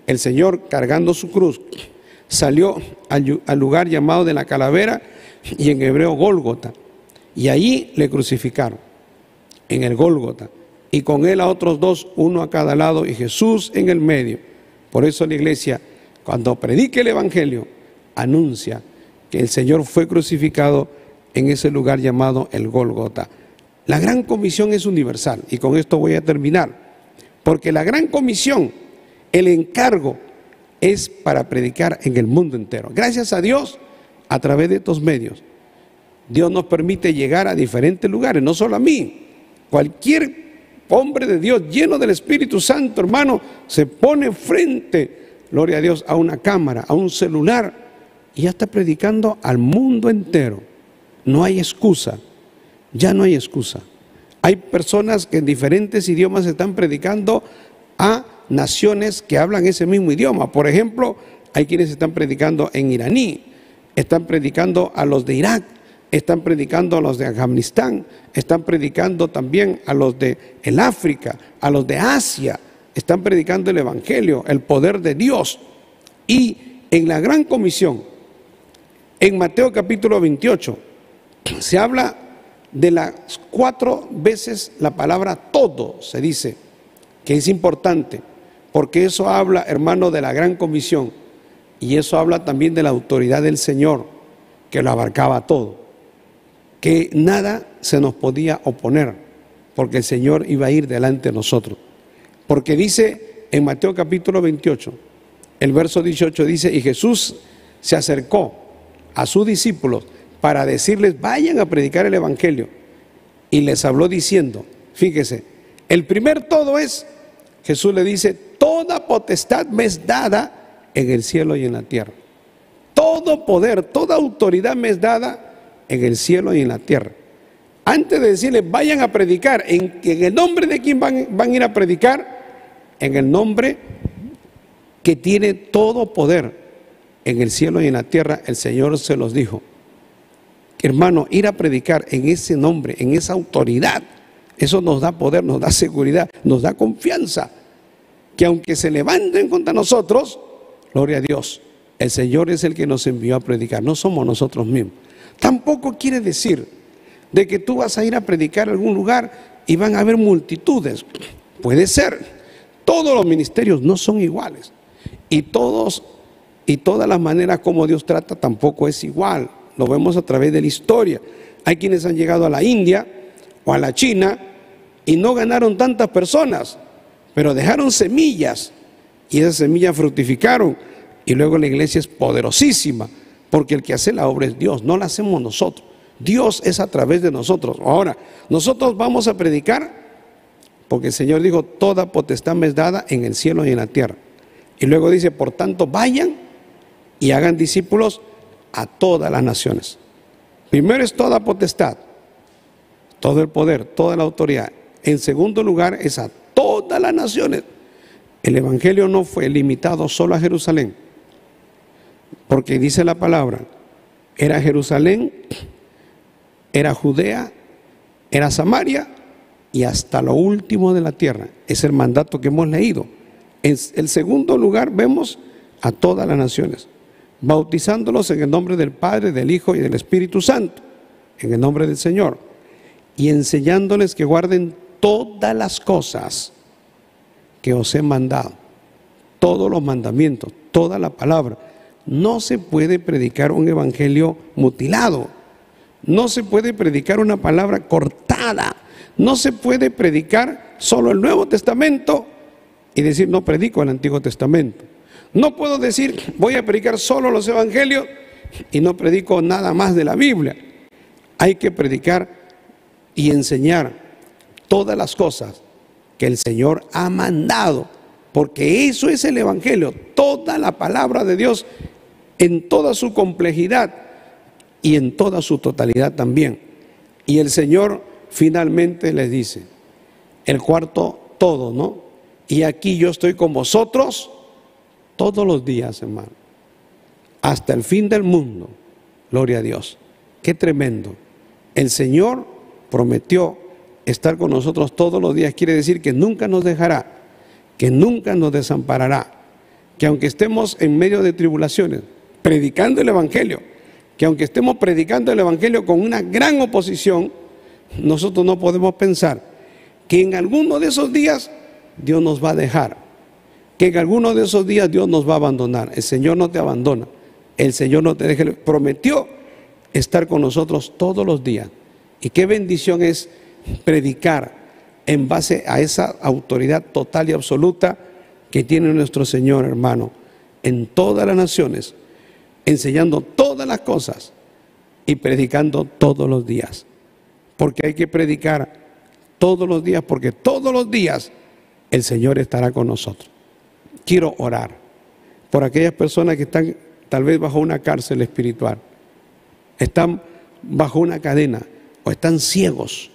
el Señor, cargando su cruz, salió al lugar llamado de la calavera, y en hebreo Gólgota, y allí le crucificaron, en el Gólgota, y con él a otros dos, uno a cada lado, y Jesús en el medio. Por eso la iglesia, cuando predique el evangelio, anuncia que el Señor fue crucificado en ese lugar llamado el Gólgota. La gran comisión es universal, y con esto voy a terminar, porque la gran comisión, el encargo, es para predicar en el mundo entero. Gracias a Dios, a través de estos medios, Dios nos permite llegar a diferentes lugares, no solo a mí. Cualquier hombre de Dios lleno del Espíritu Santo, hermano, se pone frente, gloria a Dios, a una cámara, a un celular, y ya está predicando al mundo entero. No hay excusa, ya no hay excusa. Hay personas que en diferentes idiomas están predicando a naciones que hablan ese mismo idioma. Por ejemplo, hay quienes están predicando en iraní, están predicando a los de Irak, están predicando a los de Afganistán, están predicando también a los de el África, a los de Asia, están predicando el Evangelio, el poder de Dios. Y en la gran comisión, en Mateo capítulo 28, se habla de las 4 veces la palabra todo, se dice, que es importante, porque eso habla, hermano, de la gran comisión, y eso habla también de la autoridad del Señor, que lo abarcaba todo, que nada se nos podía oponer, porque el Señor iba a ir delante de nosotros. Porque dice en Mateo capítulo 28, el verso 18 dice, y Jesús se acercó a sus discípulos para decirles, vayan a predicar el Evangelio. Y les habló diciendo, fíjese, el primer todo es, Jesús le dice, toda potestad me es dada en el cielo y en la tierra. Todo poder, toda autoridad me es dada en el cielo y en la tierra. Antes de decirles, vayan a predicar, ¿en el nombre de quién van a ir a predicar? En el nombre que tiene todo poder en el cielo y en la tierra. El Señor se los dijo. Hermano, ir a predicar en ese nombre, en esa autoridad, eso nos da poder, nos da seguridad, nos da confianza, que aunque se levanten contra nosotros, gloria a Dios, el Señor es el que nos envió a predicar, no somos nosotros mismos. Tampoco quiere decir de que tú vas a ir a predicar a algún lugar y van a haber multitudes. Puede ser, todos los ministerios no son iguales, y todas las maneras como Dios trata tampoco es igual. Lo vemos a través de la historia. Hay quienes han llegado a la India o a la China y no ganaron tantas personas, pero dejaron semillas y esas semillas fructificaron, y luego la iglesia es poderosísima, porque el que hace la obra es Dios, no la hacemos nosotros. Dios es a través de nosotros. Ahora, nosotros vamos a predicar porque el Señor dijo, toda potestad me es dada en el cielo y en la tierra. Y luego dice, por tanto, vayan y hagan discípulos a todas las naciones. Primero es toda potestad, todo el poder, toda la autoridad. En segundo lugar es a todas las naciones. El Evangelio no fue limitado solo a Jerusalén, porque dice la palabra, era Jerusalén, era Judea, era Samaria y hasta lo último de la tierra. Es el mandato que hemos leído. En el segundo lugar vemos a todas las naciones, bautizándolos en el nombre del Padre, del Hijo y del Espíritu Santo, en el nombre del Señor, y enseñándoles que guarden todas las cosas que os he mandado, todos los mandamientos, toda la palabra. No se puede predicar un evangelio mutilado, no se puede predicar una palabra cortada, no se puede predicar solo el Nuevo Testamento y decir no predico el Antiguo Testamento. No puedo decir voy a predicar solo los evangelios y no predico nada más de la Biblia. Hay que predicar y enseñar todas las cosas que el Señor ha mandado, porque eso es el evangelio, toda la palabra de Dios en toda su complejidad y en toda su totalidad también. Y el Señor finalmente les dice, el cuarto todo, ¿no? Y aquí yo estoy con vosotros todos los días, hermano, hasta el fin del mundo. Gloria a Dios. Qué tremendo. El Señor prometió estar con nosotros todos los días. Quiere decir que nunca nos dejará, que nunca nos desamparará, que aunque estemos en medio de tribulaciones, predicando el evangelio, que aunque estemos predicando el evangelio con una gran oposición, nosotros no podemos pensar que en alguno de esos días Dios nos va a dejar, que en alguno de esos días Dios nos va a abandonar. El Señor no te abandona, el Señor no te deja. Prometió estar con nosotros todos los días. Y qué bendición es predicar en base a esa autoridad total y absoluta que tiene nuestro Señor, hermano, en todas las naciones, enseñando todas las cosas y predicando todos los días. Porque hay que predicar todos los días, porque todos los días el Señor estará con nosotros. Quiero orar por aquellas personas que están tal vez bajo una cárcel espiritual, están bajo una cadena o están ciegos,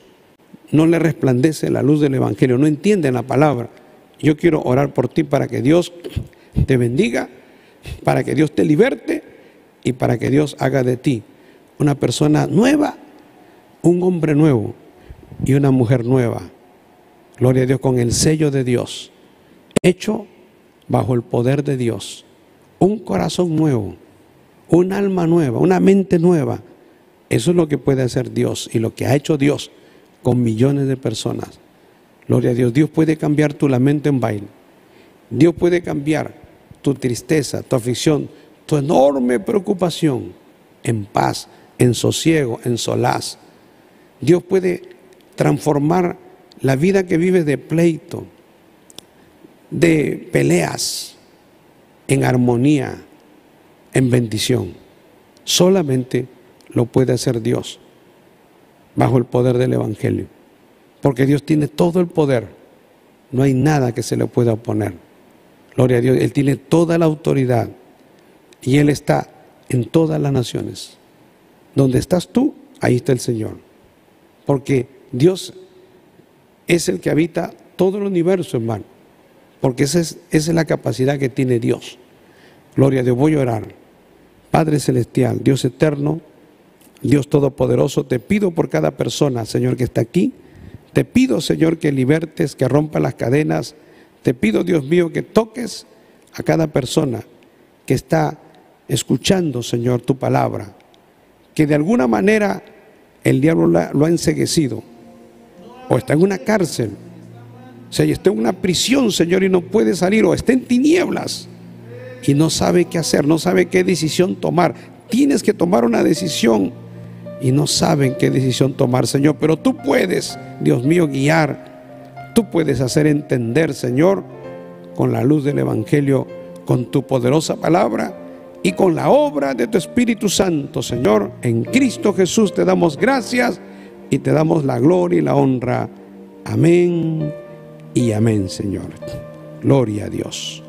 no les resplandece la luz del evangelio, no entienden la palabra. Yo quiero orar por ti para que Dios te bendiga, para que Dios te liberte y para que Dios haga de ti una persona nueva, un hombre nuevo y una mujer nueva. Gloria a Dios, con el sello de Dios, hecho bajo el poder de Dios. Un corazón nuevo, un alma nueva, una mente nueva. Eso es lo que puede hacer Dios y lo que ha hecho Dios con millones de personas. Gloria a Dios. Dios puede cambiar tu lamento en baile. Dios puede cambiar tu tristeza, tu aflicción, tu enorme preocupación en paz, en sosiego, en solaz. Dios puede transformar la vida que vives de pleito, de peleas, en armonía, en bendición. Solamente lo puede hacer Dios bajo el poder del Evangelio, porque Dios tiene todo el poder. No hay nada que se le pueda oponer. Gloria a Dios. Él tiene toda la autoridad y Él está en todas las naciones. Donde estás tú, ahí está el Señor, porque Dios es el que habita todo el universo, hermano, porque esa es la capacidad que tiene Dios. Gloria a Dios. Voy a orar. Padre celestial, Dios eterno, Dios todopoderoso, te pido por cada persona, Señor, que está aquí. Te pido, Señor, que libertes, que rompas las cadenas. Te pido, Dios mío, que toques a cada persona que está escuchando, Señor, tu palabra, que de alguna manera el diablo lo ha enceguecido, o está en una cárcel, o sea, está en una prisión, Señor, y no puede salir, o está en tinieblas y no sabe qué hacer, no sabe qué decisión tomar. Tienes que tomar una decisión y no saben qué decisión tomar, Señor, pero tú puedes, Dios mío, guiar. Tú puedes hacer entender, Señor, con la luz del Evangelio, con tu poderosa palabra y con la obra de tu Espíritu Santo, Señor. En Cristo Jesús te damos gracias y te damos la gloria y la honra. Amén y amén, Señor. Gloria a Dios.